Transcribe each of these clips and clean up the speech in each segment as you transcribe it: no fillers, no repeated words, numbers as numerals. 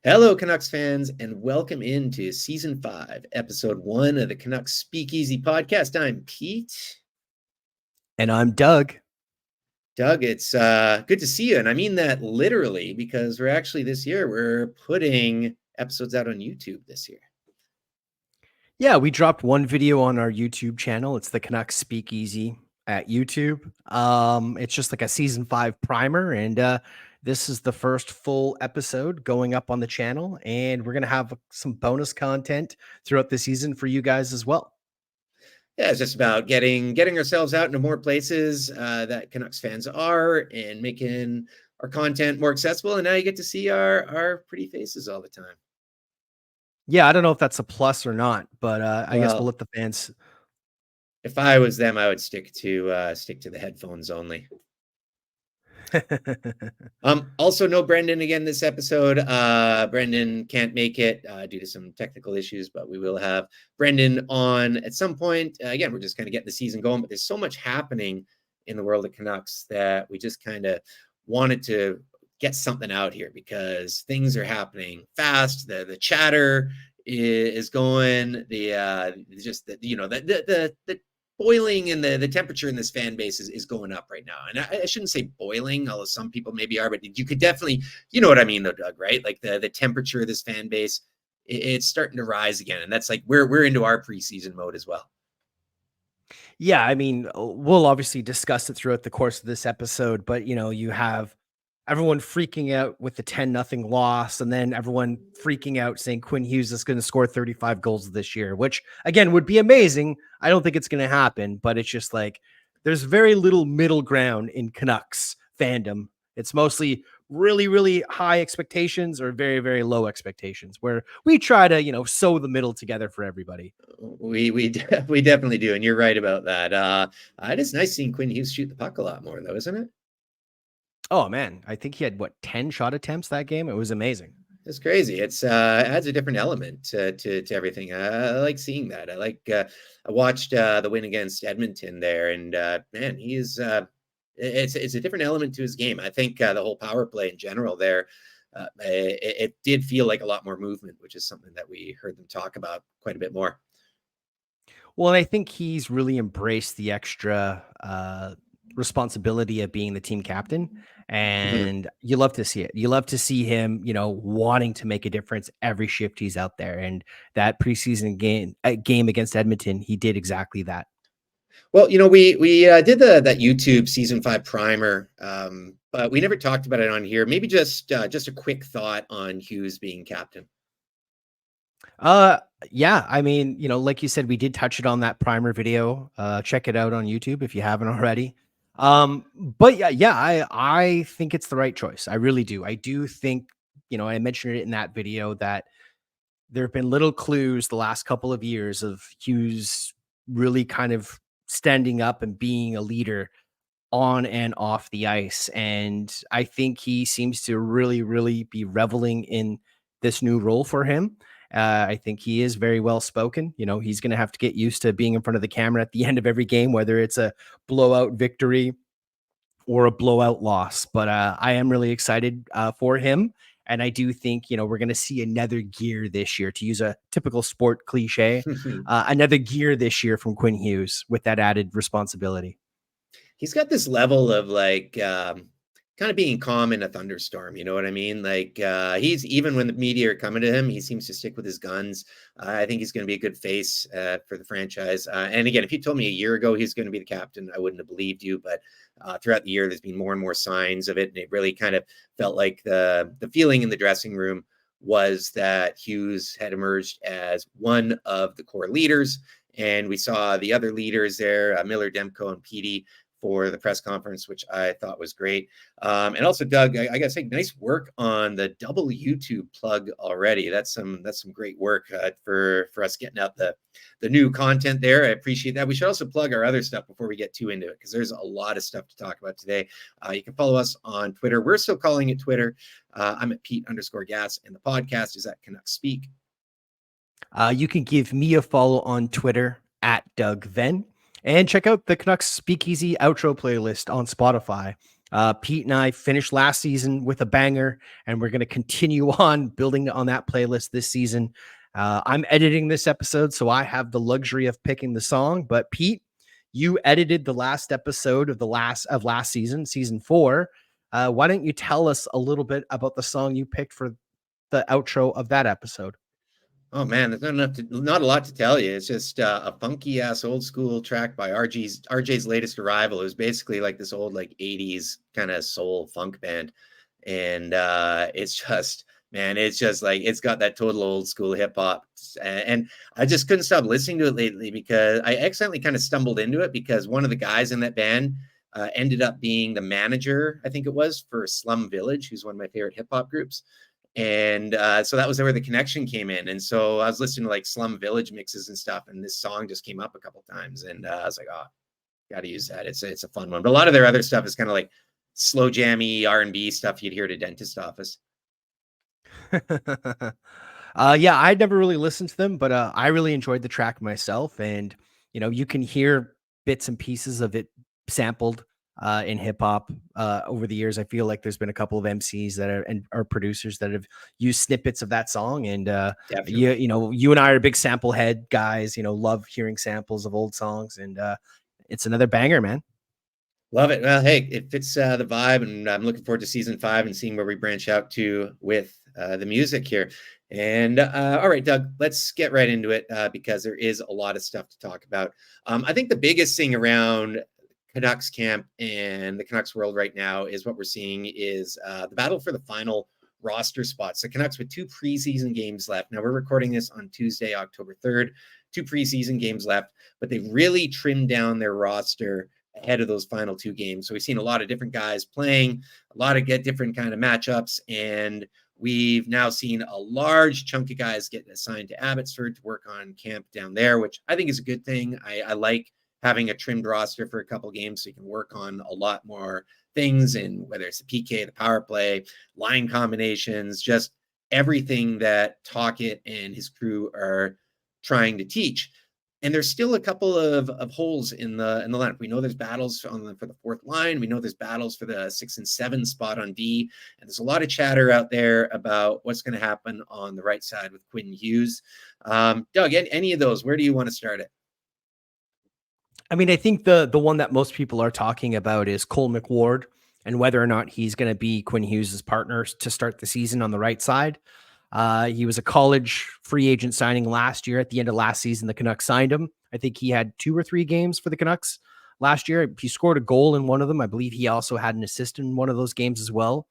Hello, Canucks fans, and welcome into Season 5, Episode 1 of the Canucks Speakeasy Podcast. I'm Pete. And I'm Doug. Doug, it's good to see you. And I mean that literally because we're putting episodes out on YouTube this year. Yeah, we dropped one video on our YouTube channel. It's the Canucks Speakeasy at YouTube. It's just like a season 5 primer, and this is the first full episode going up on the channel, and we're gonna have some bonus content throughout the season for you guys as well. Yeah, it's just about getting ourselves out into more places that Canucks fans are and making our content more accessible. And now you get to see our pretty faces all the time. Yeah, I don't know if that's a plus or not, but I guess we'll Well, let the fans. if I was them, I would stick to the headphones only. Also no Brendan again this episode. Brendan can't make it due to some technical issues, but we will have Brendan on at some point. Again, we're just kind of getting the season going, but there's so much happening in the world of Canucks that we just kind of wanted to get something out here because things are happening fast. The chatter is going. The boiling and the temperature in this fan base is going up right now. And I shouldn't say boiling, although some people maybe are, but you could definitely, you know what I mean though, Doug, right? Like the temperature of this fan base, it's starting to rise again. And that's like, we're into our preseason mode as well. Yeah, I mean, we'll obviously discuss it throughout the course of this episode, but you have everyone freaking out with the 10-0 loss, and then everyone freaking out saying Quinn Hughes is going to score 35 goals this year, which again would be amazing. I don't think it's going to happen, but it's just like there's very little middle ground in Canucks fandom. It's mostly really, really high expectations or very, very low expectations, where we try to, sew the middle together for everybody. We definitely do. And you're right about that. It is nice seeing Quinn Hughes shoot the puck a lot more though, isn't it? Oh man, I think he had 10 shot attempts that game. It was amazing. It's crazy. It adds a different element to everything. I like seeing that. I watched the win against Edmonton there, and man, he's it's a different element to his game. I think the whole power play in general there, it did feel like a lot more movement, which is something that we heard them talk about quite a bit more. Well, and I think he's really embraced the extra responsibility of being the team captain. And you love to see it. You love to see him, wanting to make a difference every shift he's out there. And that preseason game against Edmonton, he did exactly that. Well, we did that YouTube season 5 primer, but we never talked about it on here. Maybe just a quick thought on Hughes being captain. Yeah, I mean, like you said, we did touch it on that primer video. Check it out on YouTube if you haven't already. But yeah, I think it's the right choice. I really do. I do think, I mentioned it in that video that there have been little clues the last couple of years of Hughes really kind of standing up and being a leader on and off the ice. And I think he seems to really, really be reveling in this new role for him. I think he is very well spoken. He's going to have to get used to being in front of the camera at the end of every game, whether it's a blowout victory or a blowout loss. But I am really excited for him. And I do think, we're going to see another gear this year, to use a typical sport cliche, another gear this year from Quinn Hughes with that added responsibility. He's got this level of kind of being calm in a thunderstorm. You know what I mean? Like he's, even when the media are coming to him, he seems to stick with his guns. I think he's going to be a good face for the franchise. And again, if you told me a year ago he's going to be the captain, I wouldn't have believed you. But throughout the year, there's been more and more signs of it. And it really kind of felt like the feeling in the dressing room was that Hughes had emerged as one of the core leaders. And we saw the other leaders there, Miller, Demko, and Petey, for the press conference, which I thought was great. And also, Doug, I got to say, nice work on the double YouTube plug already. That's some great work for us getting out the new content there. I appreciate that. We should also plug our other stuff before we get too into it, because there's a lot of stuff to talk about today. You can follow us on Twitter. We're still calling it Twitter. I'm at Pete_Gas, and the podcast is at Canucks Speak. You can give me a follow on Twitter at Doug Venn. And check out the Canucks Speakeasy outro playlist on Spotify. Pete and I finished last season with a banger, and we're going to continue on building on that playlist this season. I'm editing this episode, so I have the luxury of picking the song. But Pete, you edited the last episode of last season, season 4. Why don't you tell us a little bit about the song you picked for the outro of that episode? Oh man, there's not a lot to tell you. It's just a funky ass old school track by RJ's latest arrival. It was basically like this old like 80s kind of soul funk band. And it's just, man, it's just like it's got that total old school hip hop. And I just couldn't stop listening to it lately because I accidentally kind of stumbled into it because one of the guys in that band ended up being the manager, I think it was, for Slum Village, who's one of my favorite hip hop groups. And so that was where the connection came in. And so I was listening to like Slum Village mixes and stuff, and this song just came up a couple times, and I was like, oh, got to use that. It's a fun one. But a lot of their other stuff is kind of like slow jammy R&B stuff you'd hear at a dentist office. Yeah, I'd never really listened to them, but I really enjoyed the track myself. And you can hear bits and pieces of it sampled in hip hop over the years. I feel like there's been a couple of MCs that are producers that have used snippets of that song. And Definitely. you and I are big sample head guys. Love hearing samples of old songs, and it's another banger, man. Love it. Well, hey, it fits the vibe, and I'm looking forward to season 5 and seeing where we branch out to with the music here. And all right, Doug, let's get right into it because there is a lot of stuff to talk about. I think the biggest thing around Canucks camp and the Canucks world right now is what we're seeing is the battle for the final roster spots. The Canucks with 2 preseason games left. Now we're recording this on Tuesday, October 3rd, 2 preseason games left, but they've really trimmed down their roster ahead of those final 2 games. So we've seen a lot of different guys playing, a lot of different kind of matchups, and we've now seen a large chunk of guys get assigned to Abbotsford to work on camp down there, which I think is a good thing. I like having a trimmed roster for a couple games so you can work on a lot more things, and whether it's the PK, the power play, line combinations, just everything that Tocchet and his crew are trying to teach. And there's still a couple of holes in the lineup. We know there's battles for the 4th line. We know there's battles for the 6 and 7 spot on D. And there's a lot of chatter out there about what's going to happen on the right side with Quinn Hughes. Doug, any of those, where do you want to start it? I mean, I think the one that most people are talking about is Cole McWard and whether or not he's going to be Quinn Hughes' partner to start the season on the right side. He was a college free agent signing last year. At the end of last season, the Canucks signed him. I think he had 2 or 3 games for the Canucks last year. He scored a goal in one of them. I believe he also had an assist in one of those games as well.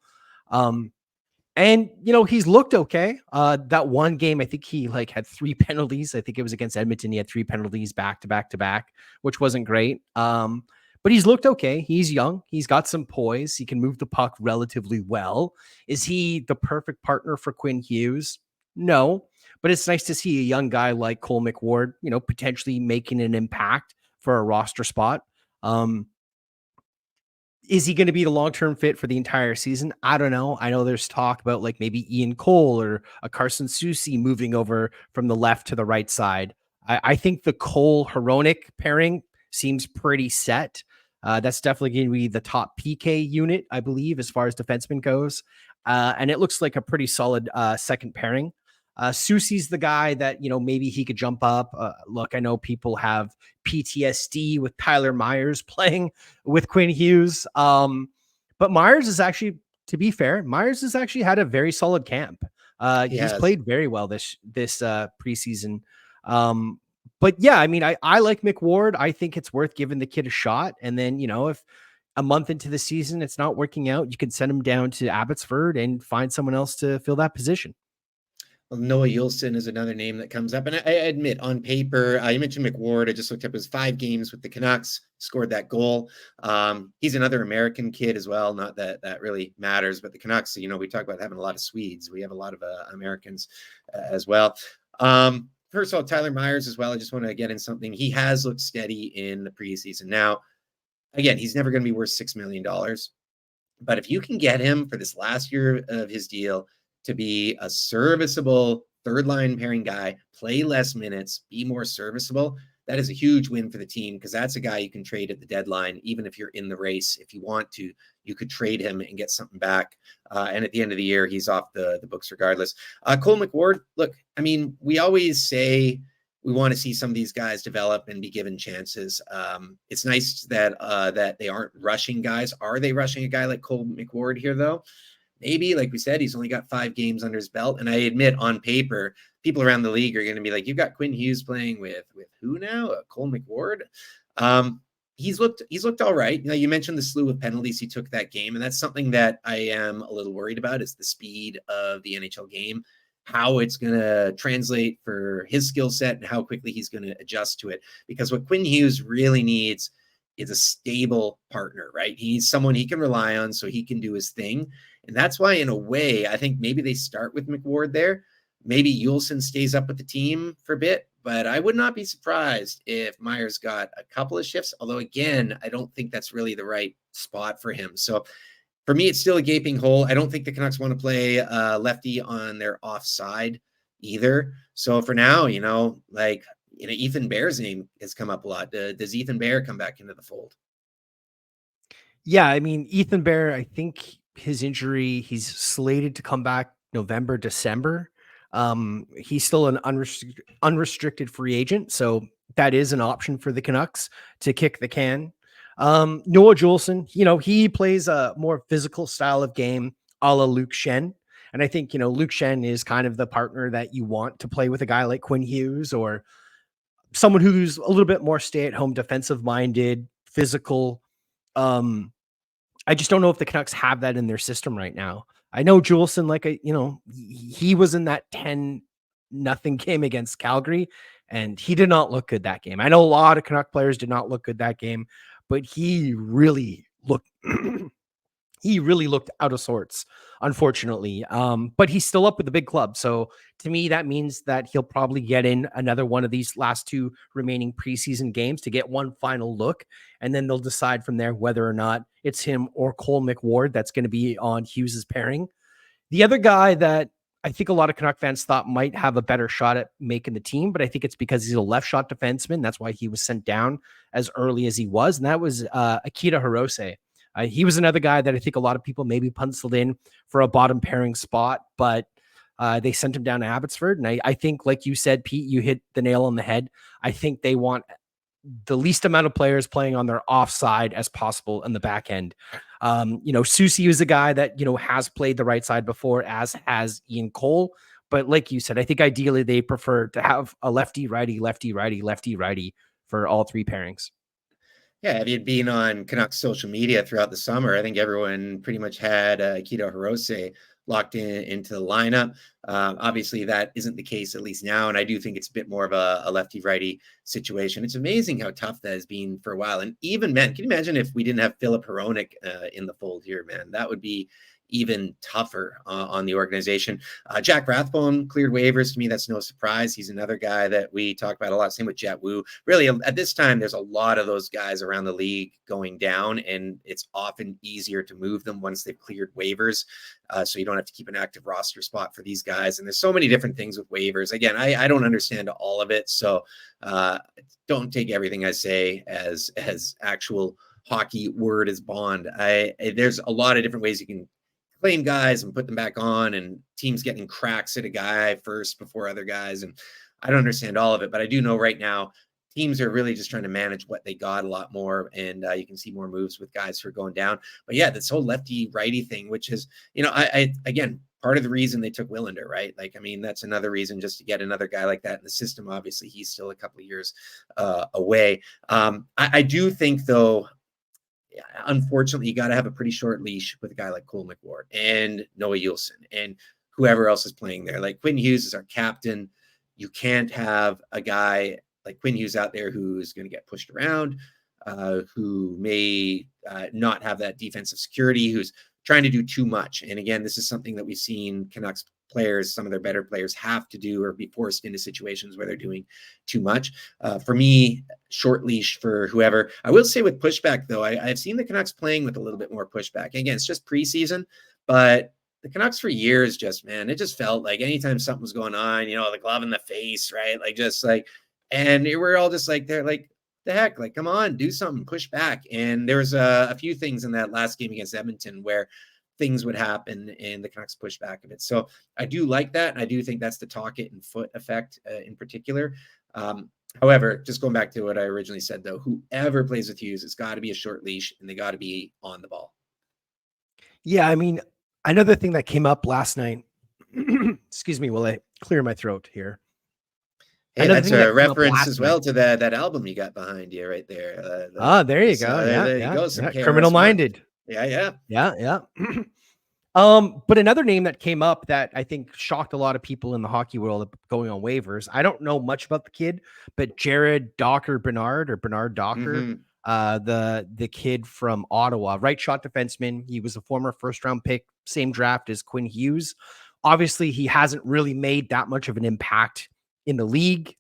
And he's looked okay. That one game, I think he had 3 penalties. I think it was against Edmonton. He had 3 penalties back to back to back, which wasn't great. But he's looked okay. He's young. He's got some poise. He can move the puck relatively well. Is he the perfect partner for Quinn Hughes? No, but it's nice to see a young guy like Cole McWard, potentially making an impact for a roster spot. Is he going to be the long-term fit for the entire season? I don't know. I know there's talk about maybe Ian Cole or a Carson Soucy moving over from the left to the right side. I think the Cole-Hronek pairing seems pretty set. That's definitely going to be the top PK unit, I believe, as far as defenseman goes. And it looks like a pretty solid second pairing. Soucy's the guy that, maybe he could jump up. Look, I know people have PTSD with Tyler Myers playing with Quinn Hughes. But Myers is actually, to be fair, Myers has actually had a very solid camp. He's played very well this preseason. But yeah, I mean, I like McWard. I think it's worth giving the kid a shot. And then, if a month into the season it's not working out, you can send him down to Abbotsford and find someone else to fill that position. Well, Noah Yulson is another name that comes up. And I admit, on paper, you mentioned McWard. I just looked up his 5 games with the Canucks, scored that goal. He's another American kid as well. Not that that really matters, but the Canucks, we talk about having a lot of Swedes. We have a lot of Americans as well. First of all, Tyler Myers as well. I just want to get in something. He has looked steady in the preseason. Now, again, he's never going to be worth $6 million. But if you can get him for this last year of his deal to be a serviceable 3rd line pairing guy, play less minutes, be more serviceable, that is a huge win for the team because that's a guy you can trade at the deadline, even if you're in the race. If you want to, you could trade him and get something back. And at the end of the year, he's off the books regardless. Cole McWard, look, I mean, we always say we want to see some of these guys develop and be given chances. It's nice that that they aren't rushing guys. Are they rushing a guy like Cole McWard here, though? Maybe, like we said, he's only got 5 games under his belt. And I admit, on paper, people around the league are going to be like, you've got Quinn Hughes playing with who now? Cole McWard. He's looked all right. You know, you mentioned the slew of penalties he took that game, and that's something that I am a little worried about, is the speed of the NHL game, how it's going to translate for his skill set and how quickly he's going to adjust to it. Because what Quinn Hughes really needs is a stable partner, right? He needs someone he can rely on so he can do his thing. And that's why, in a way, I think maybe they start with McWard there. Maybe Juulsen stays up with the team for a bit, but I would not be surprised if Myers got a couple of shifts. Although, again, I don't think that's really the right spot for him. So for me, it's still a gaping hole. I don't think the Canucks want to play lefty on their offside either. So for now, Ethan Bear's name has come up a lot. Does Ethan Bear come back into the fold? Yeah, I mean, Ethan Bear, I think his injury, he's slated to come back November, December. He's still an unrestricted free agent, so that is an option for the Canucks to kick the can. Noah Juulsen, he plays a more physical style of game, a la Luke Shen. And I think, Luke Shen is kind of the partner that you want to play with a guy like Quinn Hughes, or someone who's a little bit more stay-at-home, defensive-minded, physical. I just don't know if the Canucks have that in their system right now. I know Juulsen, he was in that 10-0 game against Calgary, and he did not look good that game. I know a lot of Canuck players did not look good that game, but he really looked he really looked out of sorts, unfortunately. But he's still up with the big club. So to me, that means that he'll probably get in another one of these last 2 remaining preseason games to get one final look. And then they'll decide from there whether or not it's him or Cole McWard that's going to be on Hughes's pairing. The other guy that I think a lot of Canuck fans thought might have a better shot at making the team, but I think it's because he's a left shot defenseman. That's why he was sent down as early as he was. And that was Akita Hirose. He was another guy that I think a lot of people maybe penciled in for a bottom pairing spot, but they sent him down to Abbotsford. And I think, like you said, Pete, you hit the nail on the head. I think they want the least amount of players playing on their offside as possible in the back end. Susie is a guy that, has played the right side before, as has Ian Cole. But like you said, I think ideally they prefer to have a lefty, righty, lefty, righty, lefty, righty for all 3 pairings. Yeah, if you'd been on Canucks social media throughout the summer, I think everyone pretty much had Akito Hirose locked into the lineup. Obviously, that isn't the case, at least now, and I do think it's a bit more of a lefty-righty situation. It's amazing how tough that has been for a while. And even, man, can you imagine if we didn't have Philip Hronek in the fold here, man? That would be even tougher on the organization. Jack Rathbone cleared waivers. To me, that's no surprise. He's another guy that we talk about a lot. Same with Jet Wu. Really, at this time, there's a lot of those guys around the league going down, and it's often easier to move them once they've cleared waivers. So you don't have to keep an active roster spot for these guys. And there's so many different things with waivers. Again, I don't understand all of it. So don't take everything I say as actual hockey word as bond. There's a lot of different ways you can claim guys and put them back on, and teams getting cracks at a guy first before other guys. And I don't understand all of it, but I do know right now teams are really just trying to manage what they got a lot more. And you can see more moves with guys who are going down. But yeah, this whole lefty righty thing, which is, again, part of the reason they took Willander, right? Like, I mean, that's another reason just to get another guy like that in the system. Obviously, he's still a couple of years away. I do think, though, unfortunately, you got to have a pretty short leash with a guy like Cole McWard and Noah Juulsen and whoever else is playing there. Like, Quinn Hughes is our captain. You can't have a guy like Quinn Hughes out there who's going to get pushed around, who may not have that defensive security, who's trying to do too much. And again, this is something that we've seen Canucks players, some of their better players, have to do or be forced into situations where they're doing too much. For me, short leash for whoever. I will say with pushback, though, I've seen the Canucks playing with a little bit more pushback. Again, it's just preseason, but the Canucks for years it just felt like anytime something was going on, the glove in the face, right? And we're all just like, they're like, the heck? Like, come on, do something, push back. And there was a few things in that last game against Edmonton where things would happen and the Canucks push back a bit. So I do like that. And I do think that's the talk it and foot effect in particular. However, just going back to what I originally said, though, whoever plays with Hughes, it's got to be a short leash and they got to be on the ball. Yeah, I mean, another thing that came up last night, excuse me, while I clear my throat here. Hey, Another that's thing a that came up reference last as well night. to that album you got behind you right there. There you go. There you go. Some Yeah. KRS Criminal One. Minded. Yeah. Yeah. But another name that came up that I think shocked a lot of people in the hockey world going on waivers. I don't know much about the kid, but Jared Docker Bernard or Bernard Docker, the kid from Ottawa, right shot defenseman. He was a former first round pick, same draft as Quinn Hughes. Obviously, he hasn't really made that much of an impact in the league.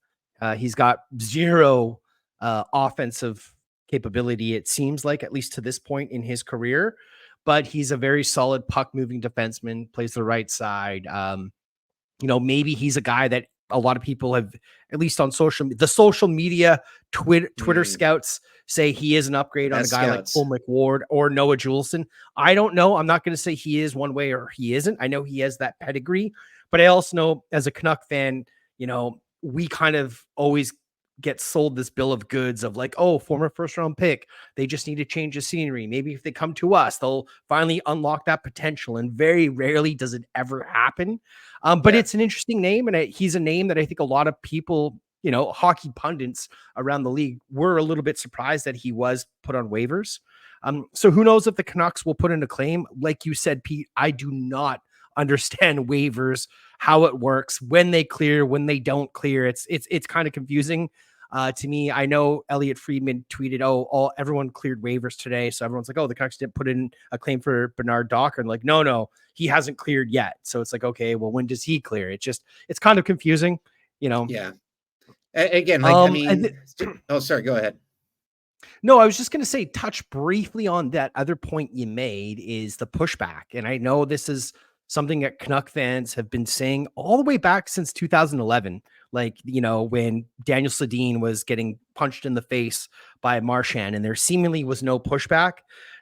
He's got zero offensive capability, it seems like, at least to this point in his career. But he's a very solid puck moving defenseman, plays the right side. Maybe he's a guy that a lot of people have, at least on the social media, Twitter scouts say he is an upgrade on a guy like Cole McWard or Noah Juleson. I don't know. I'm not going to say he is one way or he isn't. I know he has that pedigree, but I also know as a Canuck fan, we kind of always get sold this bill of goods of like, oh, former first round pick. They just need to change the scenery. Maybe if they come to us, they'll finally unlock that potential. And very rarely does it ever happen. But it's an interesting name. And he's a name that I think a lot of people, hockey pundits around the league were a little bit surprised that he was put on waivers. So who knows if the Canucks will put in a claim? Like you said, Pete, I do not understand waivers, how it works, when they clear, when they don't clear. It's kind of confusing to me. I know Elliot Friedman tweeted, everyone cleared waivers today. So everyone's like, the Canucks didn't put in a claim for Bernard Docker. And like, no, he hasn't cleared yet. So it's like, okay, well, when does he clear? It's kind of confusing, Yeah. Again, sorry, go ahead. No, I was just going to say, touch briefly on that other point you made is the pushback. And I know this is something that Canuck fans have been saying all the way back since 2011. Like, when Daniel Sedin was getting punched in the face by Marchand and there seemingly was no pushback.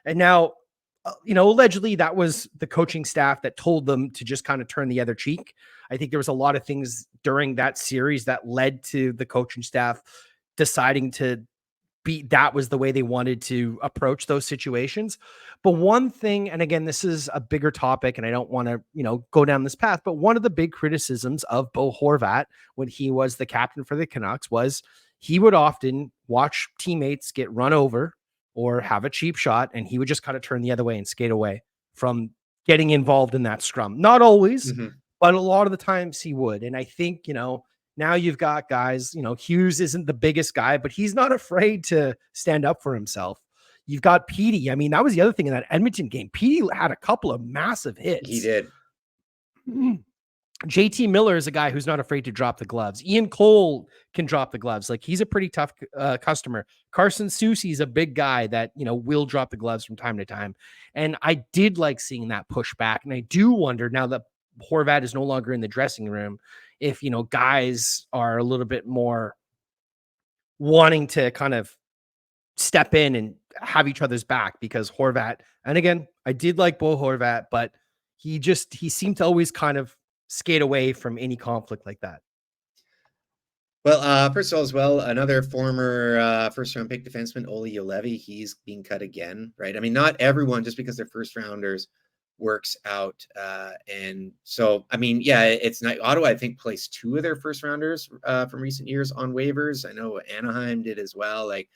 And now, allegedly that was the coaching staff that told them to just kind of turn the other cheek. I think there was a lot of things during that series that led to the coaching staff deciding that was the way they wanted to approach those situations. But one thing, and again, this is a bigger topic and I don't want to, go down this path, but one of the big criticisms of Bo Horvat when he was the captain for the Canucks was he would often watch teammates get run over or have a cheap shot, and he would just kind of turn the other way and skate away from getting involved in that scrum. Not always, but a lot of the times he would. And I think, now you've got guys, Hughes isn't the biggest guy, but he's not afraid to stand up for himself. You've got Petey. I mean, that was the other thing in that Edmonton game. Petey had a couple of massive hits. He did. JT Miller is a guy who's not afraid to drop the gloves. Ian Cole can drop the gloves. Like, he's a pretty tough customer. Carson Soucy is a big guy that, will drop the gloves from time to time. And I did like seeing that pushback. And I do wonder now that Horvat is no longer in the dressing room, if, guys are a little bit more wanting to kind of step in and have each other's back, because Horvat, and again, I did like Bo Horvat, but he seemed to always kind of skate away from any conflict like that. Well, first of all, as well, another former first-round pick defenseman, Ole Juolevi, he's being cut again, right? I mean, not everyone, just because they're first-rounders, works out. And so, I mean, yeah, it's not Ottawa, I think, placed 2 of their first-rounders from recent years on waivers. I know Anaheim did as well. Like,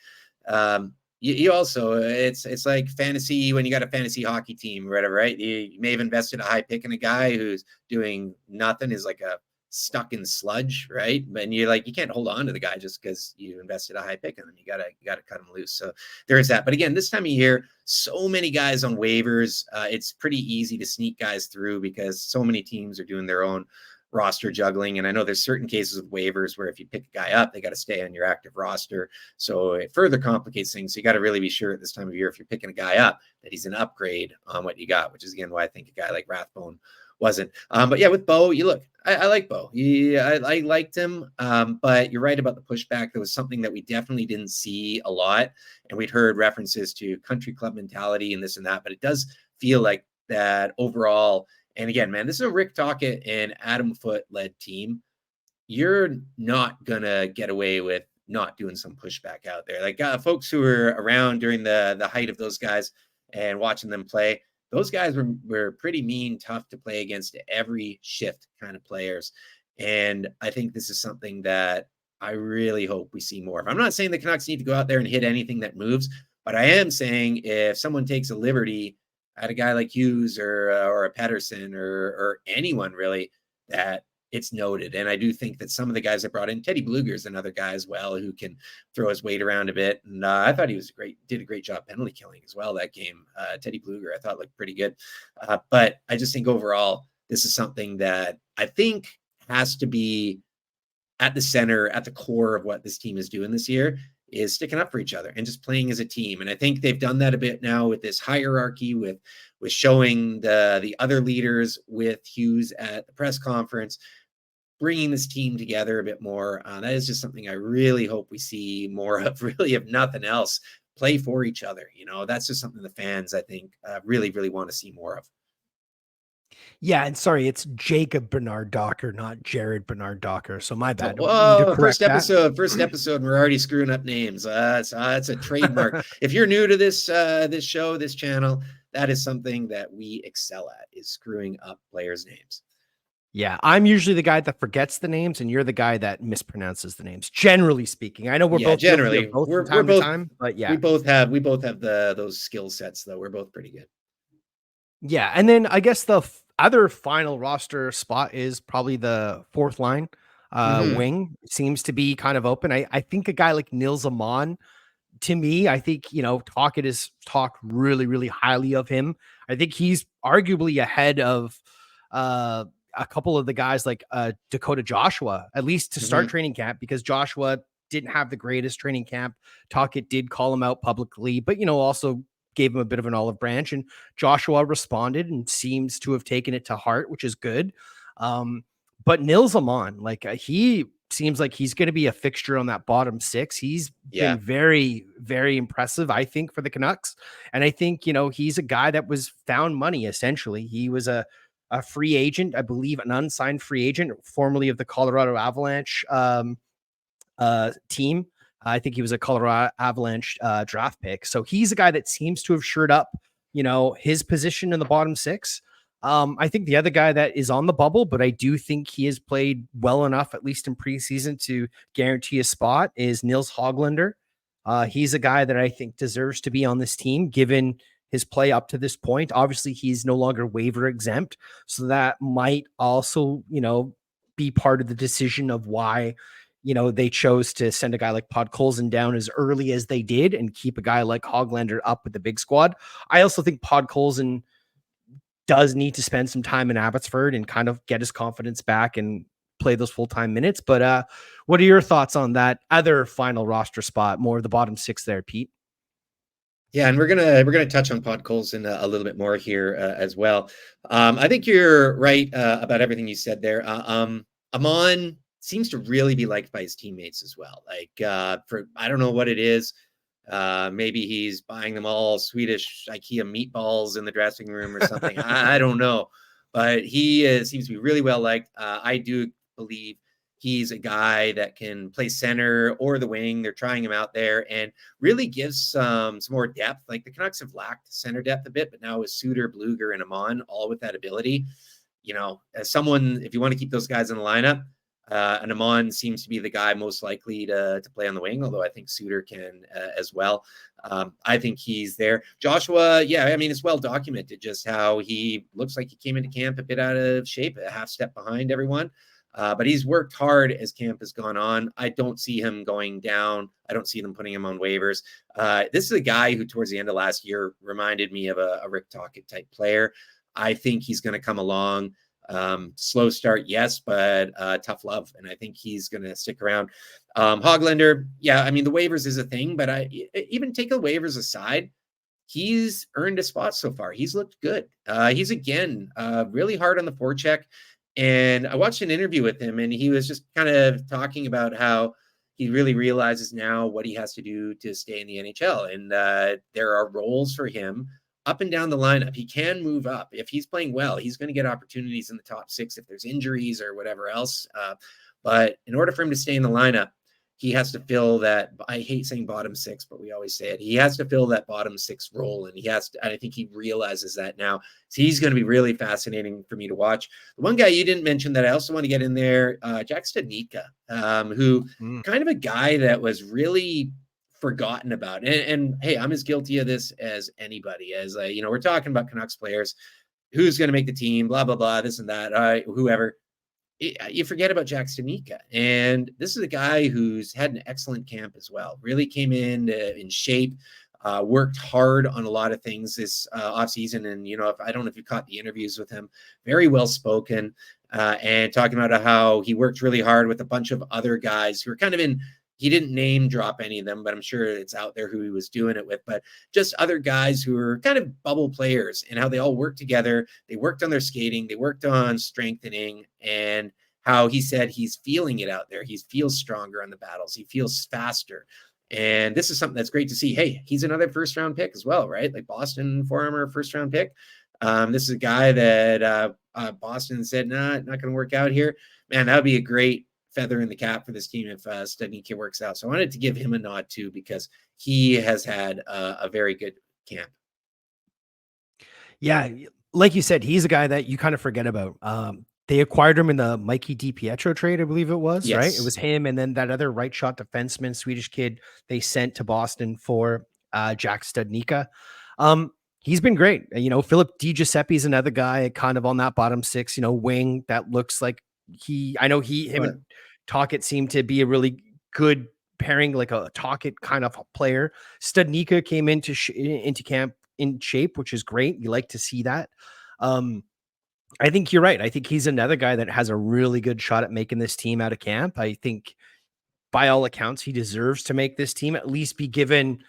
you also, it's like fantasy when you got a fantasy hockey team or whatever, right? You may have invested a high pick in a guy who's doing nothing, is like a stuck in sludge, right? And you're like, you can't hold on to the guy just because you invested a high pick in him. You gotta cut him loose. So there is that. But again, this time of year, so many guys on waivers. It's pretty easy to sneak guys through because so many teams are doing their own roster juggling. And I know there's certain cases of waivers where if you pick a guy up, they got to stay on your active roster. So it further complicates things. So you got to really be sure at this time of year, if you're picking a guy up, that he's an upgrade on what you got, which is again why I think a guy like Rathbone wasn't. But yeah, with Bo, you look, I like Bo. I liked him. But you're right about the pushback. There was something that we definitely didn't see a lot. And we'd heard references to country club mentality and this and that, but it does feel like that overall. And again, man, this is a Rick Tocchet and Adam Foote led team. You're not gonna get away with not doing some pushback out there. Like folks who were around during the height of those guys and watching them play, those guys were pretty mean, tough to play against every shift kind of players. And I think this is something that I really hope we see more of. I'm not saying the Canucks need to go out there and hit anything that moves, but I am saying if someone takes a liberty at a guy like Hughes or a Pedersen or anyone really, that it's noted. And I do think that some of the guys that brought in, Teddy Bluger is another guy as well who can throw his weight around a bit. And I thought he was did a great job penalty killing as well that game. Teddy Bluger, I thought looked pretty good. But I just think overall, this is something that I think has to be at the center, at the core of what this team is doing this year, is sticking up for each other and just playing as a team. And I think they've done that a bit now with this hierarchy, with showing the other leaders, with Hughes at the press conference, bringing this team together a bit more. That is just something I really hope we see more of, really, if nothing else, play for each other. That's just something the fans, I think, really, really want to see more of. Yeah, and sorry, it's Jacob Bernard Docker, not Jared Bernard Docker. So my bad. Need to Whoa, correct that. first episode, and we're already screwing up names. That's a trademark. If you're new to this show, this channel, that is something that we excel at, is screwing up players' names. Yeah, I'm usually the guy that forgets the names, and you're the guy that mispronounces the names. Generally speaking, I know we're both generally both we're from time to both time, but yeah, we both have those skill sets though. We're both pretty good. yeah. And then I guess the other final roster spot is probably the fourth line. Mm-hmm. Wing seems to be kind of open. I think a guy like Nils Amon, to me, I think, Tocchet has talked really, really highly of him. I think he's arguably ahead of a couple of the guys like Dakota Joshua, at least to start Mm-hmm. training camp, because Joshua didn't have the greatest training camp. Tocchet did call him out publicly, but, also gave him a bit of an olive branch, and Joshua responded and seems to have taken it to heart, which is good. But Nils Amon, like he seems like he's going to be a fixture on that bottom six. He's been very, very impressive, I think, for the Canucks. And I think, he's a guy that was found money, essentially. He was a free agent, I believe, an unsigned free agent, formerly of the Colorado Avalanche team. I think he was a Colorado Avalanche draft pick. So he's a guy that seems to have shored up, his position in the bottom six. I think the other guy that is on the bubble, but I do think he has played well enough, at least in preseason, to guarantee a spot, is Nils Hoglander. He's a guy that I think deserves to be on this team, given his play up to this point. Obviously, he's no longer waiver exempt, so that might also, be part of the decision of why, they chose to send a guy like Podkolzin down as early as they did and keep a guy like Hoglander up with the big squad. I also think Podkolzin does need to spend some time in Abbotsford and kind of get his confidence back and play those full-time minutes. But what are your thoughts on that other final roster spot, more of the bottom six there, Pete? Yeah, and we're gonna touch on Podkolzin a little bit more here as well. I think you're right about everything you said there. Amon seems to really be liked by his teammates as well. Like for I don't know what it is. Maybe he's buying them all Swedish IKEA meatballs in the dressing room or something. I don't know, but he seems to be really well liked. I do believe he's a guy that can play center or the wing. They're trying him out there and really gives some more depth. Like the Canucks have lacked center depth a bit, but now with Suter, Bluger, and Amon, all with that ability, as someone, if you want to keep those guys in the lineup, and Amon seems to be the guy most likely to play on the wing, although I think Suter can as well. I think he's there. Joshua, yeah, I mean, it's well documented just how he looks like he came into camp a bit out of shape, a half step behind everyone. But he's worked hard as camp has gone on. I don't see him going down. I don't see them putting him on waivers. This is a guy who towards the end of last year reminded me of a Rick Tocchet type player. I think he's going to come along. Slow start, yes, but tough love. And I think he's going to stick around. Hoglander, yeah, I mean, the waivers is a thing, but even take the waivers aside, he's earned a spot so far. He's looked good. He's again really hard on the forecheck. And I watched an interview with him, and he was just kind of talking about how he really realizes now what he has to do to stay in the NHL. And there are roles for him up and down the lineup. He can move up. If he's playing well, he's going to get opportunities in the top six if there's injuries or whatever else. But in order for him to stay in the lineup, he has to fill that. I hate saying bottom six, but we always say it. He has to fill that bottom six role, and he has to. I think he realizes that now. So he's going to be really fascinating for me to watch. The one guy you didn't mention that I also want to get in there, Jack Studnicka, who Mm. kind of a guy that was really forgotten about. And hey, I'm as guilty of this as anybody. As we're talking about Canucks players, who's going to make the team, blah blah blah, this and that, whoever. You forget about Jack Studnicka. And this is a guy who's had an excellent camp as well. Really came in shape, worked hard on a lot of things this offseason. And, I don't know if you caught the interviews with him, very well spoken, and talking about how he worked really hard with a bunch of other guys who were kind of he didn't name drop any of them, but I'm sure it's out there who he was doing it with, but just other guys who were kind of bubble players and how they all worked together. They worked on their skating, they worked on strengthening, and how he said he's feeling it out there. He feels stronger on the battles. He feels faster. And this is something that's great to see. Hey, he's another first round pick as well, right? Like Boston former first round pick. This is a guy that Boston said, nah, not going to work out here. Man, that would be a great feather in the cap for this team if Studnicka works out. So I wanted to give him a nod too, because he has had a very good camp. Yeah, like you said, he's a guy that you kind of forget about. They acquired him in the Mikey DiPietro trade, I believe it was, right? It Yes. was him and then that other right shot defenseman, Swedish kid, they sent to Boston for Jack Studnicka. He's been great. Philip Di is another guy kind of on that bottom six, wing that looks like him But and Tocchet seem to be a really good pairing, like a Tocchet kind of player. Studnicka came into camp in shape, which is great. You like to see that. I think you're right. I think he's another guy that has a really good shot at making this team out of camp. I think by all accounts, he deserves to make this team, at least be given,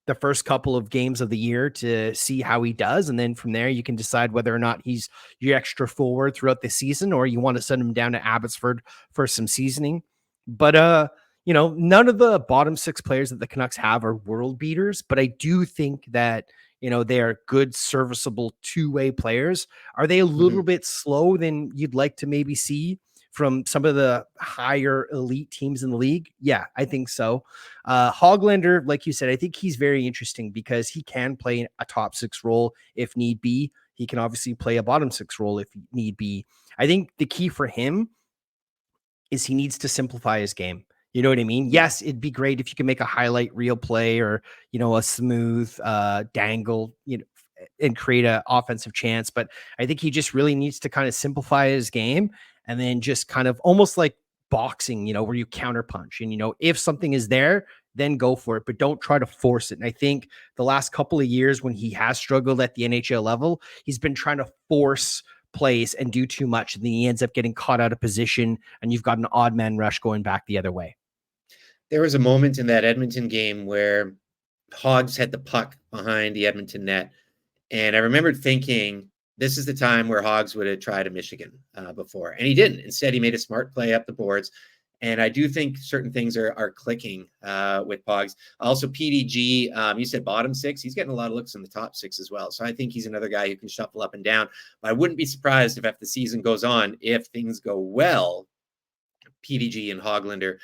the first couple of games of the year to see how he does. And then from there, you can decide whether or not he's your extra forward throughout the season, or you want to send him down to Abbotsford for some seasoning. But, none of the bottom six players that the Canucks have are world beaters, but I do think that, they are good, serviceable two-way players. Are they a little mhm. bit slow than you'd like to maybe see from some of the higher elite teams in the league? Yeah, I think so. Hoglander, like you said, I think he's very interesting because he can play a top six role if need be. He can obviously play a bottom six role if need be. I think the key for him is he needs to simplify his game. You know what I mean? Yeah. Yes, it'd be great if you can make a highlight reel play or, a smooth dangle, and create an offensive chance. But I think he just really needs to kind of simplify his game and then just kind of almost like boxing, where you counterpunch and, if something is there, then go for it, but don't try to force it. And I think the last couple of years when he has struggled at the NHL level, he's been trying to force plays and do too much. And then he ends up getting caught out of position and you've got an odd man rush going back the other way. There was a moment in that Edmonton game where Hogs had the puck behind the Edmonton net. And I remembered thinking, this is the time where Hogs would have tried a Michigan before. And he didn't. Instead, he made a smart play up the boards. And I do think certain things are clicking with Pogs. Also, PDG, you said bottom six. He's getting a lot of looks in the top six as well. So I think he's another guy who can shuffle up and down. But I wouldn't be surprised if the season goes on, if things go well, PDG and Hoglander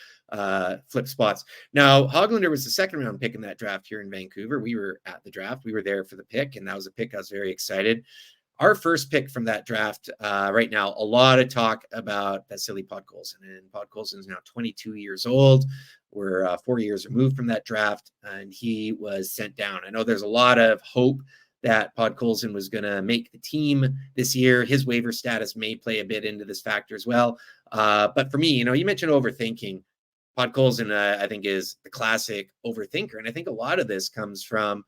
flip spots. Now, Hoglander was the second round pick in that draft here in Vancouver. We were at the draft. We were there for the pick, and that was a pick I was very excited. Our first pick from that draft right now, a lot of talk about Vasily Podkolzin. And Podkolzin is now 22 years old. We're 4 years removed from that draft, and he was sent down. I know there's a lot of hope that Podkolzin was going to make the team this year. His waiver status may play a bit into this factor as well. But for me, you mentioned overthinking. Podkolzin, I think, is the classic overthinker. And I think a lot of this comes from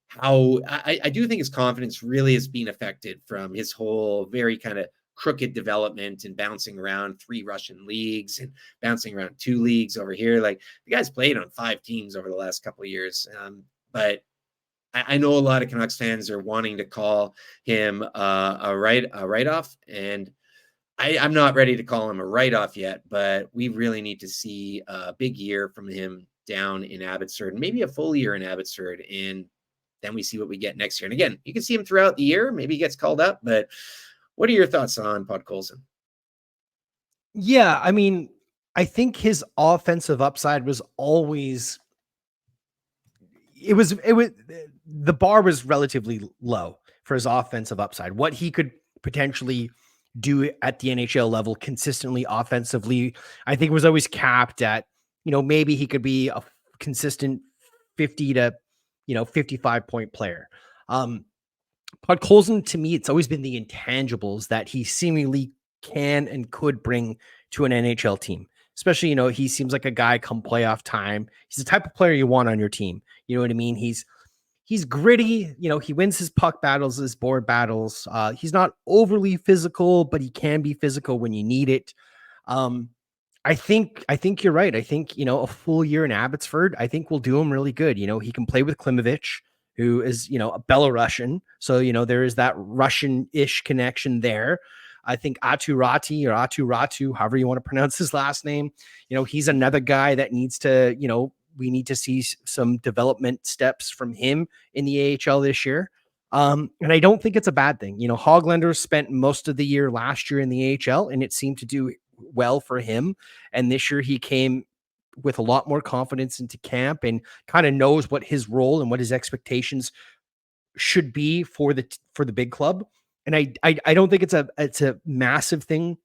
how I do think his confidence really is being affected from his whole very kind of crooked development and bouncing around 3 Russian leagues and bouncing around 2 leagues over here. Like, the guy's played on 5 teams over the last couple of years. But I know a lot of Canucks fans are wanting to call him a write-off, and I'm not ready to call him a write-off yet, but we really need to see a big year from him down in Abbotsford, maybe a full year in Abbotsford, and then we see what we get next year. And again, you can see him throughout the year. Maybe he gets called up, but what are your thoughts on Podkolzin? Yeah, I mean, I think his offensive upside was always it was the bar was relatively low for his offensive upside. What he could potentially do at the NHL level consistently offensively, I think was always capped at, maybe he could be a consistent 50 to, 55 point player. Um, Podkolzin, to me, it's always been the intangibles that he seemingly can and could bring to an NHL team. Especially, he seems like a guy come playoff time. He's the type of player you want on your team. You know what I mean? He's gritty. He wins his puck battles, his board battles. He's not overly physical, but he can be physical when you need it. Um, I think you're right. I think, a full year in Abbotsford, I think will do him really good. He can play with Klimovich, who is, a Belarusian. So, there is that Russian-ish connection there. I think Aturati or Aturatu, however you want to pronounce his last name, he's another guy that needs to, we need to see some development steps from him in the AHL this year. And I don't think it's a bad thing. Hoglander spent most of the year last year in the AHL, and it seemed to do well for him. And this year he came with a lot more confidence into camp and kind of knows what his role and what his expectations should be for the big club. And I don't think it's a massive thing.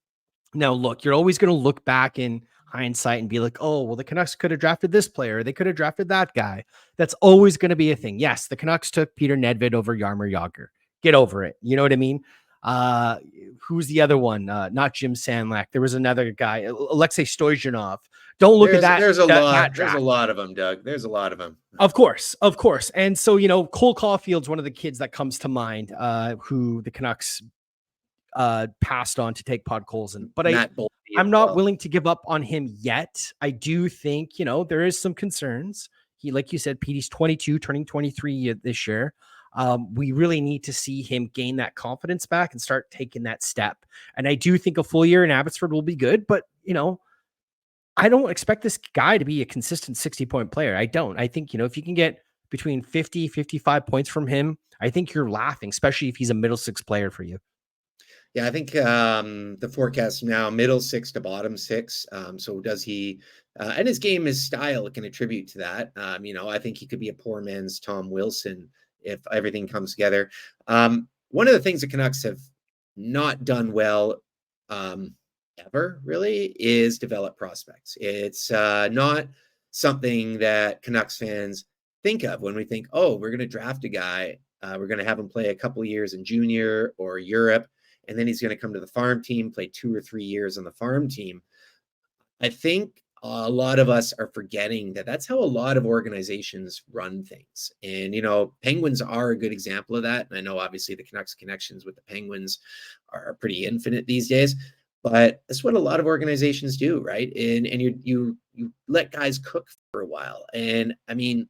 Now, look, you're always going to look back in hindsight and be like, oh, well, the Canucks could have drafted this player. They could have drafted that guy. That's always going to be a thing. Yes, the Canucks took Peter Nedved over Yarmer Yager. Get over it. You know what I mean? Uh, who's the other one? Not Jim Sandlak. There was another guy, Alexei Stoyanov. Don't look at that that There's a draft. lot of them, Doug. There's a lot of them. Of course, of course. And so, Cole Caulfield's one of the kids that comes to mind, who the Canucks passed on to take Podkolzin. But Matt Boldy as I'm not well. willing to give up on him yet. I do think, there is some concerns. He, like you said, Pete, he's 22, turning 23 this year. We really need to see him gain that confidence back and start taking that step. And I do think a full year in Abbotsford will be good, but I don't expect this guy to be a consistent 60-point player. I don't. I think, if you can get between 50, 55 points from him, I think you're laughing, especially if he's a middle six player for you. Yeah, I think the forecast now middle six to bottom six. So does he? And his game, his style can attribute to that. I think he could be a poor man's Tom Wilson if everything comes together. One of the things the Canucks have not done well ever really is develop prospects. It's not something that Canucks fans think of when we think, oh, we're going to draft a guy. We're going to have him play a couple of years in junior or Europe, and then he's going to come to the farm team, play 2 or 3 years on the farm team. I think a lot of us are forgetting that that's how a lot of organizations run things. And, Penguins are a good example of that. And I know obviously the Canucks connections with the Penguins are pretty infinite these days, but that's what a lot of organizations do, right? And you let guys cook for a while. And I mean,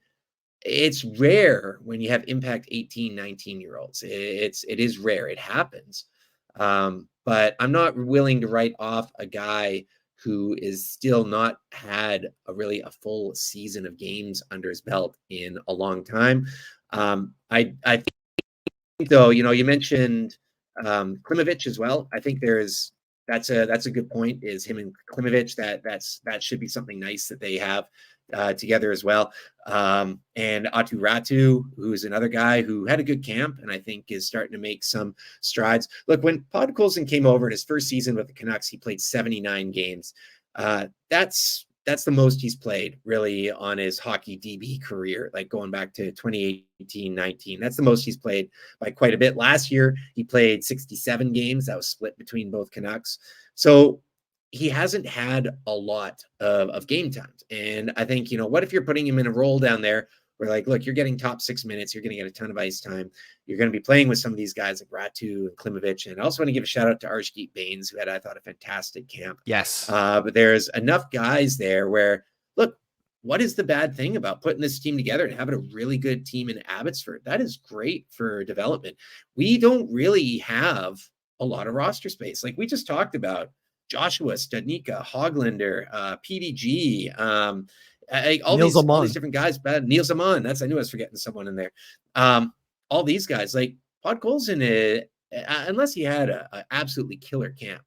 it's rare when you have impact 18, 19-year-olds. It is rare. It happens. But I'm not willing to write off a guy who is still not had a full season of games under his belt in a long time. I think though, you mentioned Klimovich as well. I think that's a good point. Is him and Klimovich that should be something nice that they have together as well. And Aturatu, who's another guy who had a good camp and I think is starting to make some strides. Look, when Podkolzin came over in his first season with the Canucks, he played 79 games. That's the most he's played really on his hockey DB career, like going back to 2018-19. That's the most he's played by quite a bit. Last year, he played 67 games. That was split between both Canucks. So he hasn't had a lot of game times. And I think, what if you're putting him in a role down there where like, look, you're getting top 6 minutes, you're going to get a ton of ice time. You're going to be playing with some of these guys like Ratu and Klimovich. And I also want to give a shout out to Arshdeep Bains, who had, I thought, a fantastic camp. Yes. But there's enough guys there where, look, what is the bad thing about putting this team together and having a really good team in Abbotsford? That is great for development. We don't really have a lot of roster space. Like we just talked about Joshua, Studnicka, Hoglander, PDG, all Niels these Amon. different guys. Bad Neil Zaman. I knew I was forgetting someone in there. All these guys, like Podkolzin, unless he had a absolutely killer camp,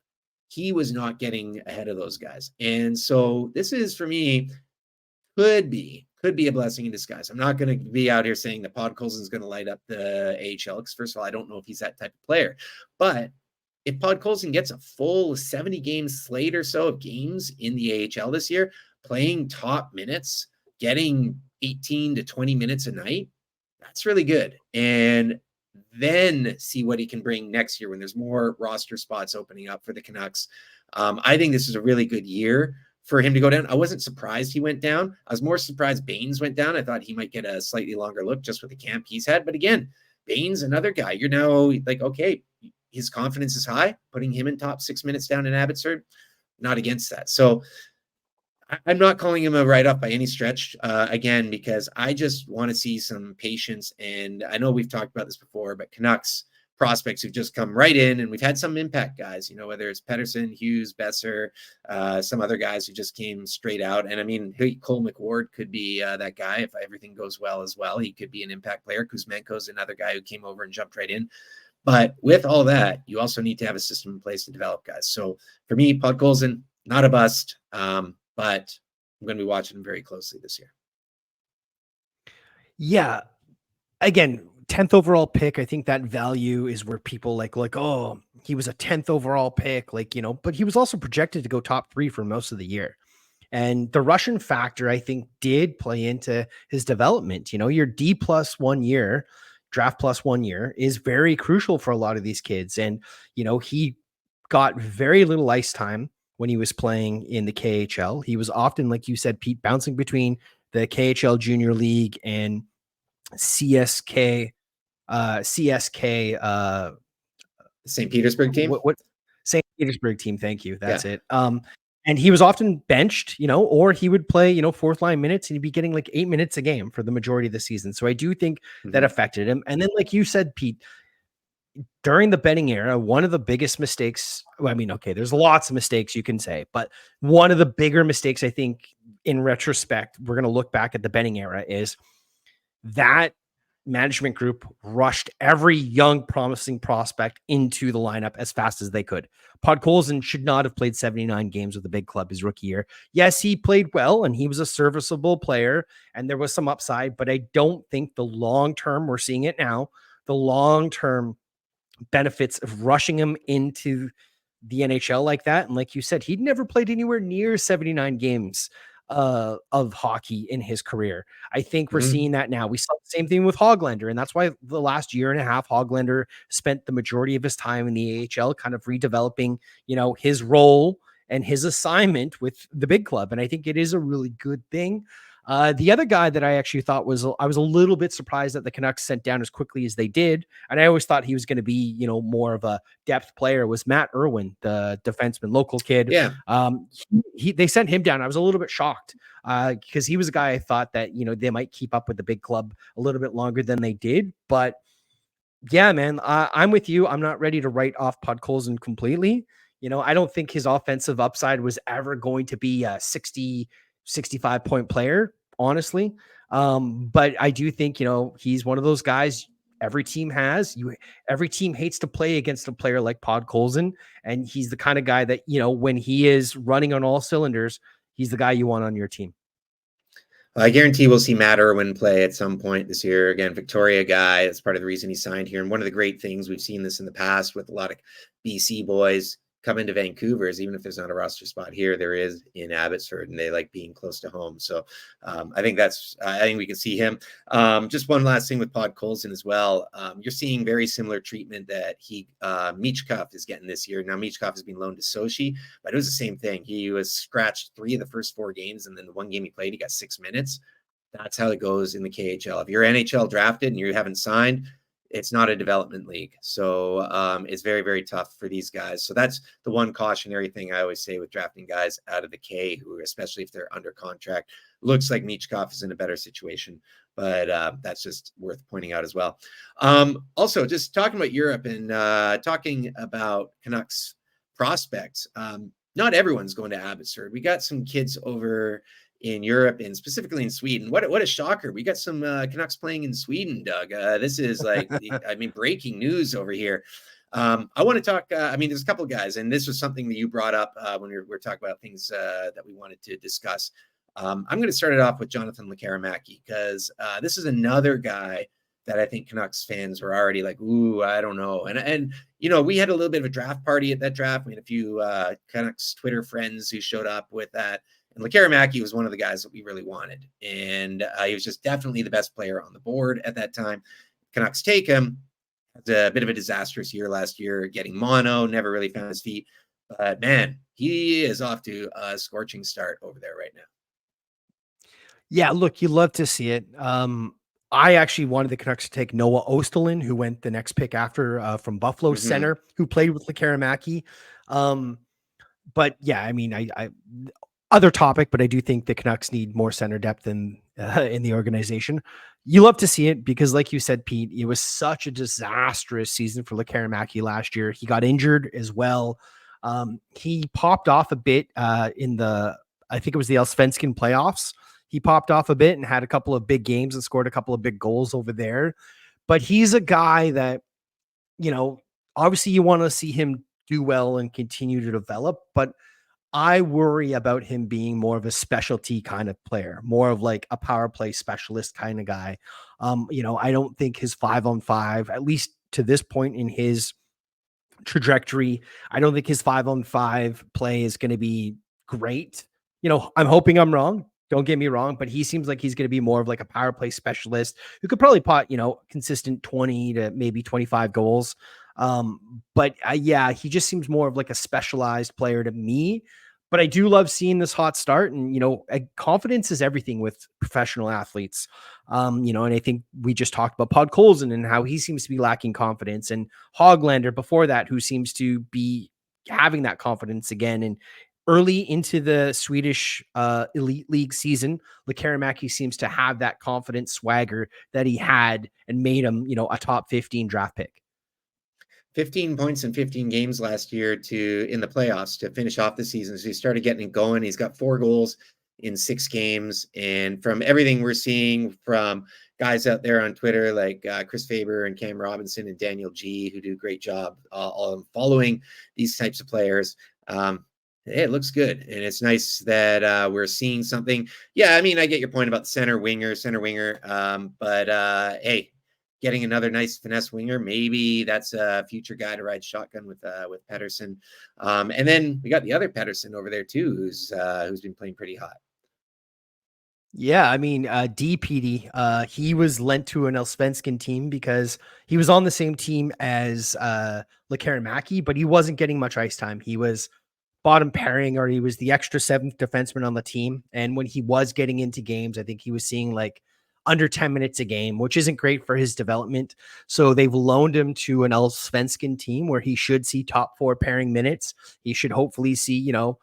he was not getting ahead of those guys. And so this is for me could be a blessing in disguise. I'm not going to be out here saying that Podkolzin is going to light up the AHL because first of all, I don't know if he's that type of player. But if Podkolzin gets a full 70 game slate or so of games in the AHL this year, playing top minutes, getting 18 to 20 minutes a night, that's really good. And then see what he can bring next year when there's more roster spots opening up for the Canucks. I think this is a really good year for him to go down. I wasn't surprised he went down. I was more surprised Baines went down. I thought he might get a slightly longer look just with the camp he's had. But again, Baines, another guy, you're now like, okay, his confidence is high. Putting him in top 6 minutes down in Abbotsford, not against that. So I'm not calling him a write-off by any stretch, again, because I just want to see some patience. And I know we've talked about this before, but Canucks prospects who've just come right in, and we've had some impact guys, you know, whether it's Pedersen, Hughes, Besser, some other guys who just came straight out. And I mean, Cole McWard could be that guy if everything goes well as well. He could be an impact player. Kuzmenko's another guy who came over and jumped right in. But with all that, you also need to have a system in place to develop guys. So for me, Podkolzin, not a bust, but I'm going to be watching him very closely this year. Yeah. Again, 10th overall pick. I think that value is where people like, oh, he was a 10th overall pick, like, you know, but he was also projected to go top 3 for most of the year. And the Russian factor, I think, did play into his development. You know, your D plus 1 year, draft plus 1 year is very crucial for a lot of these kids. And, you know, he got very little ice time when he was playing in the KHL. He was often, like you said, Pete, bouncing between the KHL Junior League and CSK, St. Petersburg team. What St. Petersburg team? Thank you. Yeah. That's it. And he was often benched, you know, or he would play, you know, fourth line minutes and he'd be getting like 8 minutes a game for the majority of the season. So I do think that affected him. And then, like you said, Pete, during the Benning era, one of the biggest mistakes, well, I mean, okay, there's lots of mistakes you can say, but one of the bigger mistakes, I think, in retrospect, we're going to look back at the Benning era is that management group rushed every young, promising prospect into the lineup as fast as they could. Podkolzin should not have played 79 games with the big club his rookie year. Yes, he played well and he was a serviceable player and there was some upside, but I don't think the long-term, we're seeing it now, the long-term benefits of rushing him into the NHL like that. And like you said, he'd never played anywhere near 79 games of hockey in his career. I think we're seeing that now. We saw the same thing with Hoglander, and that's why the last year and a half, Hoglander spent the majority of his time in the AHL, kind of redeveloping, you know, his role and his assignment with the big club. And I think it is a really good thing. The other guy that I actually thought I was a little bit surprised that the Canucks sent down as quickly as they did. And I always thought he was going to be, you know, more of a depth player was Matt Irwin, the defenseman, local kid. Yeah. They sent him down. I was a little bit shocked because he was a guy I thought that, you know, they might keep up with the big club a little bit longer than they did. But yeah, man, I'm with you. I'm not ready to write off Podkolzin completely. You know, I don't think his offensive upside was ever going to be a 60, 65 point player, honestly. But I do think, you know, he's one of those guys every team has. Every team hates to play against a player like Podkolzin, and he's the kind of guy that, you know, when he is running on all cylinders, he's the guy you want on your team. I guarantee we'll see Matt Irwin play at some point this year. Again, Victoria guy. That's part of the reason he signed here. And one of the great things we've seen this in the past with a lot of BC boys come into Vancouver is even if there's not a roster spot here, there is in Abbotsford, and they like being close to home. So I think we can see him. Just one last thing with Podkolzin as well. You're seeing very similar treatment that Michkov is getting this year. Now Michkov has been loaned to Sochi, but it was the same thing. He was scratched 3 of the first 4 games, and then the one game he played, he got 6 minutes. That's how it goes in the KHL. If you're NHL drafted and you haven't signed, it's not a development league. So it's very, very tough for these guys. So that's the one cautionary thing I always say with drafting guys out of the K, who, especially if they're under contract, looks like Michkov is in a better situation. But that's just worth pointing out as well. Also, just talking about Europe and talking about Canucks prospects. Not everyone's going to Abbotsford. We got some kids over in Europe and specifically in Sweden. What a shocker! We got some Canucks playing in Sweden, Doug. This is like, I mean, breaking news over here. I want to talk. I mean, there's a couple of guys, and this was something that you brought up when we were talking about things that we wanted to discuss. I'm going to start it off with Jonathan Lekkerimaki because this is another guy that I think Canucks fans were already like, ooh, I don't know. And you know, we had a little bit of a draft party at that draft. We had a few Canucks Twitter friends who showed up with that. And Lekkerimaki was one of the guys that we really wanted. And he was just definitely the best player on the board at that time. Canucks take him. Had a bit of a disastrous year last year, getting mono, never really found his feet. But man, he is off to a scorching start over there right now. Yeah, look, you love to see it. I actually wanted the Canucks to take Noah Ostelin, who went the next pick after from Buffalo center, who played with Lekkerimaki. But yeah, I mean, I other topic, but I do think the Canucks need more center depth in the organization. You love to see it because, like you said, Pete, it was such a disastrous season for Lekkerimaki last year. He got injured as well. He popped off a bit in the, I think it was the Allsvenskan playoffs. He popped off a bit and had a couple of big games and scored a couple of big goals over there. But he's a guy that, you know, obviously you want to see him do well and continue to develop, but I worry about him being more of a specialty kind of player, more of like a power play specialist kind of guy. You know, I don't think his 5-on-5, at least to this point in his trajectory, I don't think his 5-on-5 play is going to be great. You know, I'm hoping I'm wrong. Don't get me wrong, but he seems like he's going to be more of like a power play specialist who could probably pot, you know, consistent 20 to maybe 25 goals. But yeah, he just seems more of like a specialized player to me. But I do love seeing this hot start, and you know, confidence is everything with professional athletes. You know, and I think we just talked about Podkolzin and how he seems to be lacking confidence, and Hoglander before that, who seems to be having that confidence again. And early into the Swedish Elite League season, Lekkerimaki seems to have that confident swagger that he had and made him, you know, a top 15 draft pick. 15 points in 15 games last year in the playoffs to finish off the season. So he started getting it going. He's got 4 goals in 6 games. And from everything we're seeing from guys out there on Twitter, like Chris Faber and Cam Robinson and Daniel G, who do a great job all following these types of players, it looks good. And it's nice that we're seeing something. Yeah, I mean, I get your point about center winger. But hey, getting another nice finesse winger, maybe that's a future guy to ride shotgun with Pettersson. And then we got the other Pettersson over there too, who's been playing pretty hot. Yeah, I mean, DPD, he was lent to an Allsvenskan team because he was on the same team as Lekkerimaki, but he wasn't getting much ice time. He was bottom pairing, or he was the extra 7th defenseman on the team. And when he was getting into games, I think he was seeing like under 10 minutes a game, which isn't great for his development. So they've loaned him to an Allsvenskan team where he should see top 4 pairing minutes. He should hopefully see, you know,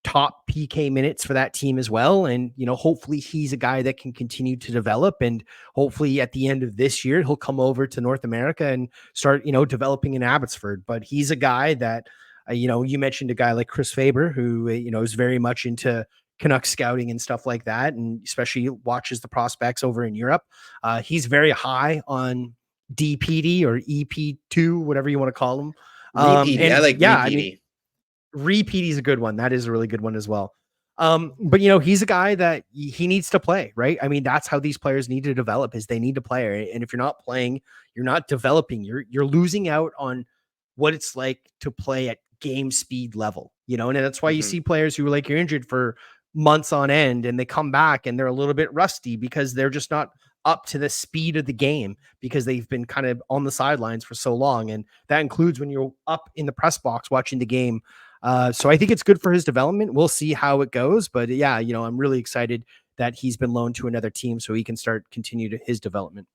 top PK minutes for that team as well. And, you know, hopefully he's a guy that can continue to develop, and hopefully at the end of this year, he'll come over to North America and start, you know, developing in Abbotsford. But he's a guy that, you know, you mentioned a guy like Chris Faber, who, you know, is very much into Canucks scouting and stuff like that, and especially watches the prospects over in Europe. He's very high on DPD or EP2, whatever you want to call him. Repeaty. I And like yeah, Repeaty. I mean, Repeat is a good one. That is a really good one as well. But you know, he's a guy that he needs to play, right? I mean, that's how these players need to develop, is they need to play. Right? And if you're not playing, you're not developing. You're losing out on what it's like to play at game speed level, you know, and that's why you see players who are like, you're injured for months on end and they come back and they're a little bit rusty because they're just not up to the speed of the game because they've been kind of on the sidelines for so long. And that includes when you're up in the press box watching the game. So I think it's good for his development. We'll see how it goes, but yeah, you know, I'm really excited that he's been loaned to another team so he can continue to his development.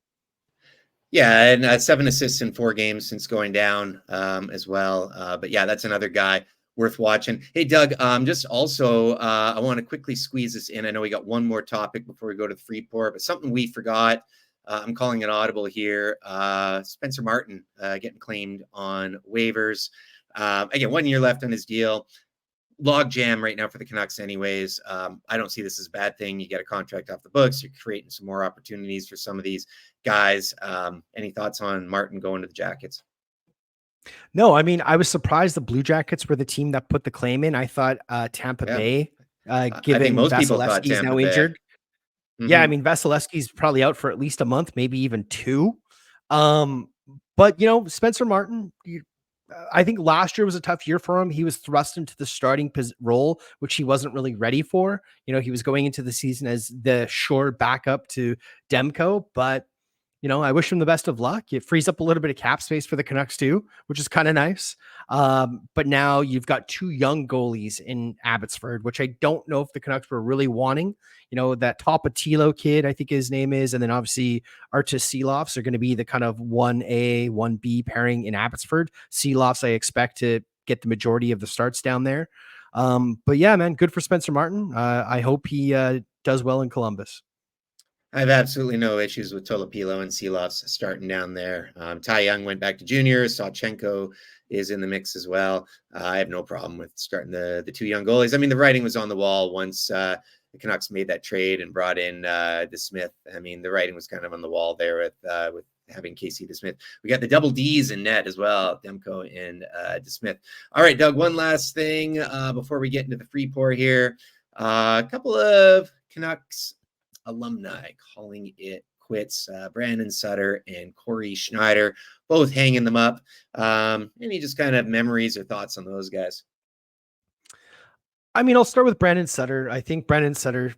Yeah, and 7 assists in 4 games since going down as well. But yeah, that's another guy. worth watching. Hey, Doug, just also, I want to quickly squeeze this in. I know we got one more topic before we go to the free pour, but something we forgot. I'm calling it audible here. Spencer Martin getting claimed on waivers. Again, 1 year left on his deal. Log jam right now for the Canucks anyways. I don't see this as a bad thing. You get a contract off the books. You're creating some more opportunities for some of these guys. Any thoughts on Martin going to the Jackets? No, I mean, I was surprised the Blue Jackets were the team that put the claim in. I thought Tampa Yeah. Bay, I think given most people thought Vasilevsky's Tampa now Bay. injured. Yeah, I Mm-hmm. mean, Vasilevsky's probably out for at least a month, maybe even 2. Um, but, you know, Spencer Martin, I think last year was a tough year for him. He was thrust into the starting role, which he wasn't really ready for. You know, he was going into the season as the sure backup to Demko, but you know, I wish him the best of luck. It frees up a little bit of cap space for the Canucks too, which is kind of nice. But now you've got 2 young goalies in Abbotsford, which I don't know if the Canucks were really wanting. You know, that Topatilo kid, I think his name is, and then obviously Artus Seeloffs are going to be the kind of 1A, 1B pairing in Abbotsford. Seeloffs, I expect to get the majority of the starts down there. But yeah, man, good for Spencer Martin. I hope he does well in Columbus. I have absolutely no issues with Tolopilo and Seeloffs starting down there. Ty Young went back to junior. Sawchenko is in the mix as well. I have no problem with starting the 2 young goalies. I mean, the writing was on the wall once the Canucks made that trade and brought in DeSmith. I mean, the writing was kind of on the wall there with having Casey DeSmith. We got the double D's in net as well, Demko and DeSmith. All right, Doug, one last thing before we get into the free pour here. A couple of Canucks alumni calling it quits. Brandon Sutter and Corey Schneider both hanging them up. Any just kind of memories or thoughts on those guys? I mean, I'll start with Brandon Sutter. I think Brandon Sutter,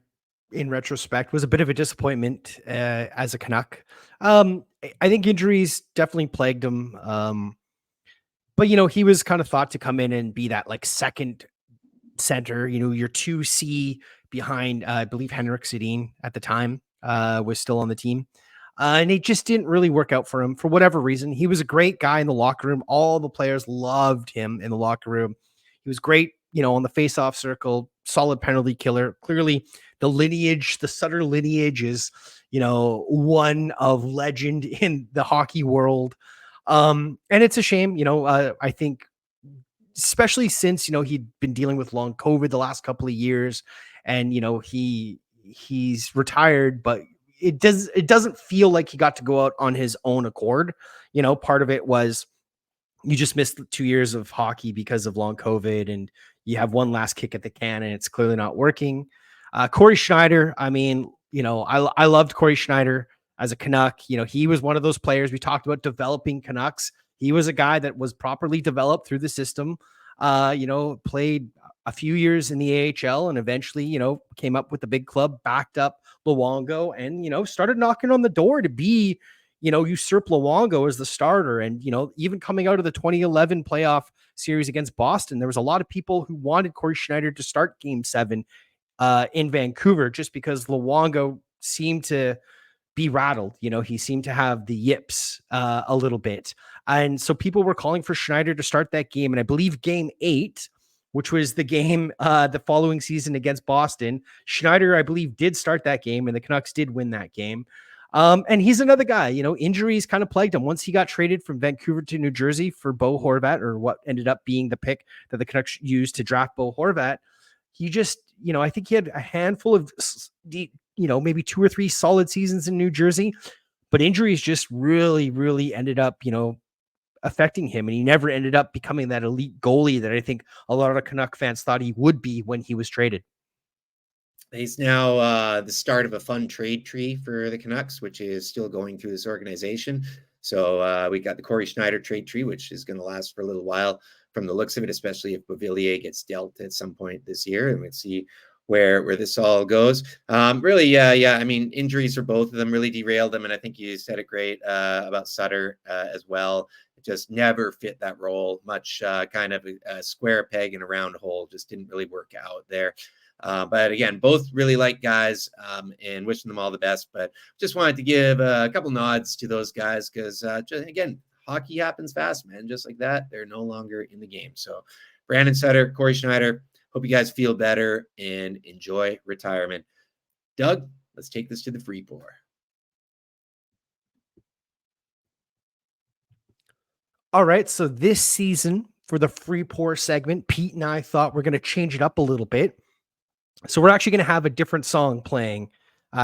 in retrospect, was a bit of a disappointment as a Canuck. I think injuries definitely plagued him. But, you know, he was kind of thought to come in and be that like second center, you know, your 2C behind, I believe Henrik Sedin at the time was still on the team. And it just didn't really work out for him for whatever reason. He was a great guy in the locker room. All the players loved him in the locker room. He was great, you know, on the face-off circle, solid penalty killer. Clearly, the Sutter lineage is, you know, one of legend in the hockey world. And it's a shame, you know, I think especially since, you know, he'd been dealing with long COVID the last couple of years and, you know, he's retired, but it doesn't feel like he got to go out on his own accord. You know, part of it was you just missed 2 years of hockey because of long COVID and you have one last kick at the can and it's clearly not working. Corey Schneider, I mean, you know, I loved Corey Schneider as a Canuck. You know, he was one of those players we talked about developing Canucks. He was a guy that was properly developed through the system. You know, played a few years in the AHL and eventually, you know, came up with the big club, backed up Luongo and, you know, started knocking on the door to be, you know, usurp Luongo as the starter. And, you know, even coming out of the 2011 playoff series against Boston, there was a lot of people who wanted Corey Schneider to start game 7 in Vancouver just because Luongo seemed to be rattled. You know, he seemed to have the yips a little bit. And so people were calling for Schneider to start that game. And I believe game 8, which was the game the following season against Boston, Schneider, I believe, did start that game and the Canucks did win that game. And he's another guy, you know, injuries kind of plagued him. Once he got traded from Vancouver to New Jersey for Bo Horvat, or what ended up being the pick that the Canucks used to draft Bo Horvat, he just, you know, I think he had a handful of, you know, maybe 2 or 3 solid seasons in New Jersey, but injuries just really, really ended up, you know, affecting him. And he never ended up becoming that elite goalie that I think a lot of Canuck fans thought he would be when he was traded. He's now the start of a fun trade tree for the Canucks, which is still going through this organization. So we got the Corey Schneider trade tree, which is going to last for a little while from the looks of it, especially if Beauvillier gets dealt at some point this year. And we'll see where this all goes. Really, yeah. I mean, injuries for both of them really derailed them. And I think you said it great about Sutter as well. It just never fit that role much, kind of a square peg in a round hole. Just didn't really work out there. But again, both really like guys and wishing them all the best. But just wanted to give a couple nods to those guys because, again, hockey happens fast, man. Just like that, they're no longer in the game. So Brandon Sutter, Corey Schneider, hope you guys feel better and enjoy retirement. Doug, let's take this to the free pour. All right. So this season for the free pour segment, Pete and I thought we're going to change it up a little bit. So we're actually going to have a different song playing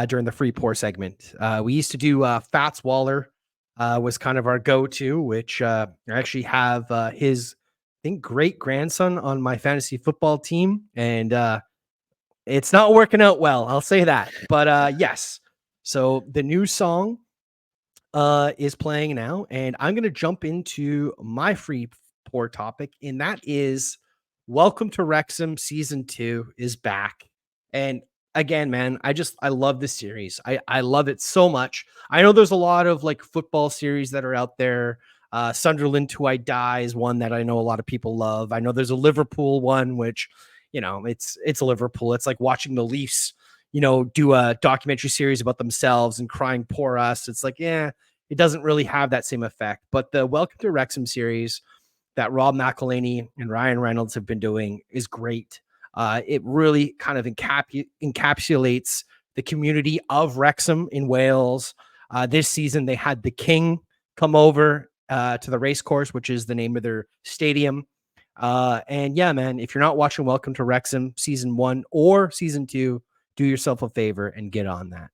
during the free pour segment. We used to do Fats Waller was kind of our go-to, which I actually have his, I think, great grandson on my fantasy football team. And it's not working out well. I'll say that. But yes. So the new song is playing now, and I'm going to jump into my free pour topic, and that is Welcome to Wrexham season 2 is back. And again, man, I love this series. I love it so much. I know there's a lot of like football series that are out there. Sunderland Till I Die is one that I know a lot of people love. I know there's a Liverpool one, which, you know, it's Liverpool. It's like watching the Leafs, you know, do a documentary series about themselves and crying poor us. It's like, yeah, it doesn't really have that same effect. But the Welcome to Wrexham series that Rob McElhenney and Ryan Reynolds have been doing is great. It really kind of encapsulates the community of Wrexham in Wales. This season, they had the King come over to the race course, which is the name of their stadium. And yeah, man, if you're not watching Welcome to Wrexham season 1 or season 2, do yourself a favor and get on that.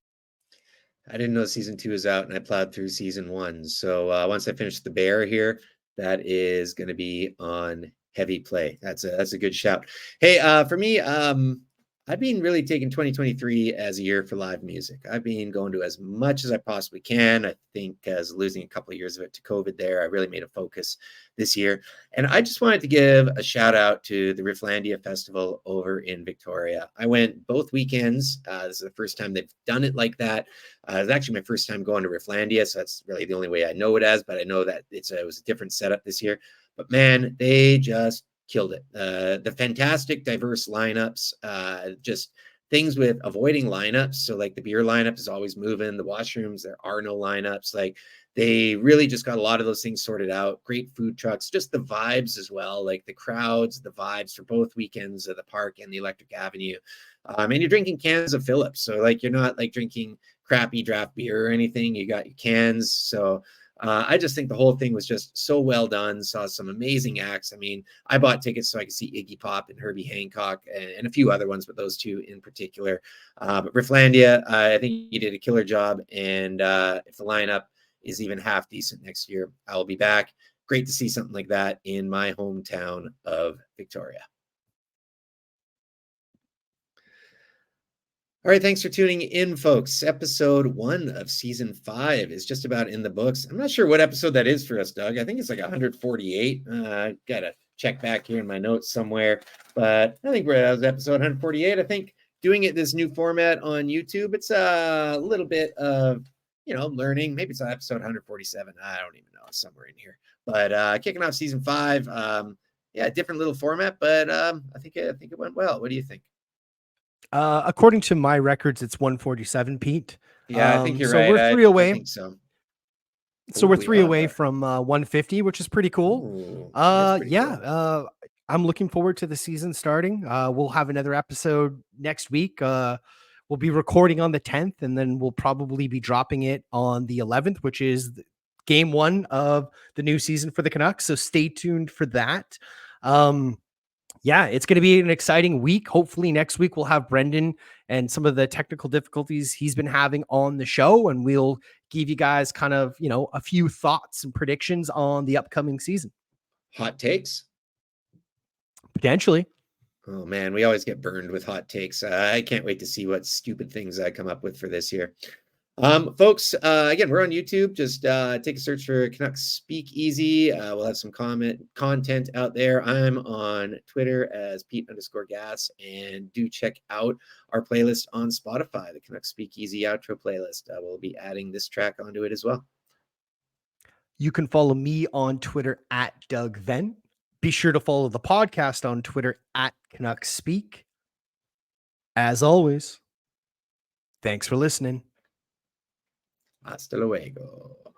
I didn't know season 2 is out, and I plowed through season 1. So once I finish The Bear here, that is going to be on heavy play. That's a good shout. Hey, for me, I've been really taking 2023 as a year for live music. I've been going to as much as I possibly can. I think as losing a couple of years of it to COVID there, I really made a focus this year. And I just wanted to give a shout out to the Rifflandia Festival over in Victoria. I went both weekends. This is the first time they've done it like that. It was actually my first time going to Rifflandia, so that's really the only way I know it as, but I know that it was a different setup this year. But man, they just killed it. The fantastic diverse lineups, just things with avoiding lineups. So like the beer lineup is always moving. The washrooms, there are no lineups. Like they really just got a lot of those things sorted out. Great food trucks, just the vibes as well. Like the crowds, the vibes for both weekends of the park and the Electric Avenue. And you're drinking cans of Phillips. So like you're not like drinking crappy draft beer or anything. You got your cans. So I just think the whole thing was just so well done. Saw some amazing acts. I mean, I bought tickets so I could see Iggy Pop and Herbie Hancock and a few other ones, but those two in particular. But Rifflandia, I think you did a killer job. And if the lineup is even half decent next year, I'll be back. Great to see something like that in my hometown of Victoria. All right, thanks for tuning in, folks. Episode 1 of season 5 is just about in the books. I'm not sure what episode that is for us, Doug. I think it's like 148. Gotta check back here in my notes somewhere, but I think that was episode 148. I think doing it this new format on YouTube, it's a little bit of learning. Maybe it's episode 147. I don't even know, somewhere in here. But kicking off season 5, different little format, but I think it went well. What do you think? According to my records, it's 147, Pete. Yeah, I think you're so right. we're 3 away. I think so. So we're 3 away from 150, which is pretty cool. Ooh, cool. I'm looking forward to the season starting. We'll have another episode next week. We'll be recording on the 10th, and then we'll probably be dropping it on the 11th, which is game 1 of the new season for the Canucks. So stay tuned for that. It's going to be an exciting week. Hopefully next week we'll have Brendan and some of the technical difficulties he's been having on the show, and we'll give you guys kind of, a few thoughts and predictions on the upcoming season. Hot takes? Potentially. Oh man, we always get burned with hot takes. I can't wait to see what stupid things I come up with for this year. Folks, again, we're on YouTube. Just take a search for Canucks Speakeasy. We'll have some content out there. I'm on Twitter as Pete_Gas, and do check out our playlist on Spotify, the Canucks Speakeasy outro playlist. We'll be adding this track onto it as well. You can follow me on Twitter at Doug Venn. Be sure to follow the podcast on Twitter at Canucks Speak. As always, thanks for listening. Hasta luego.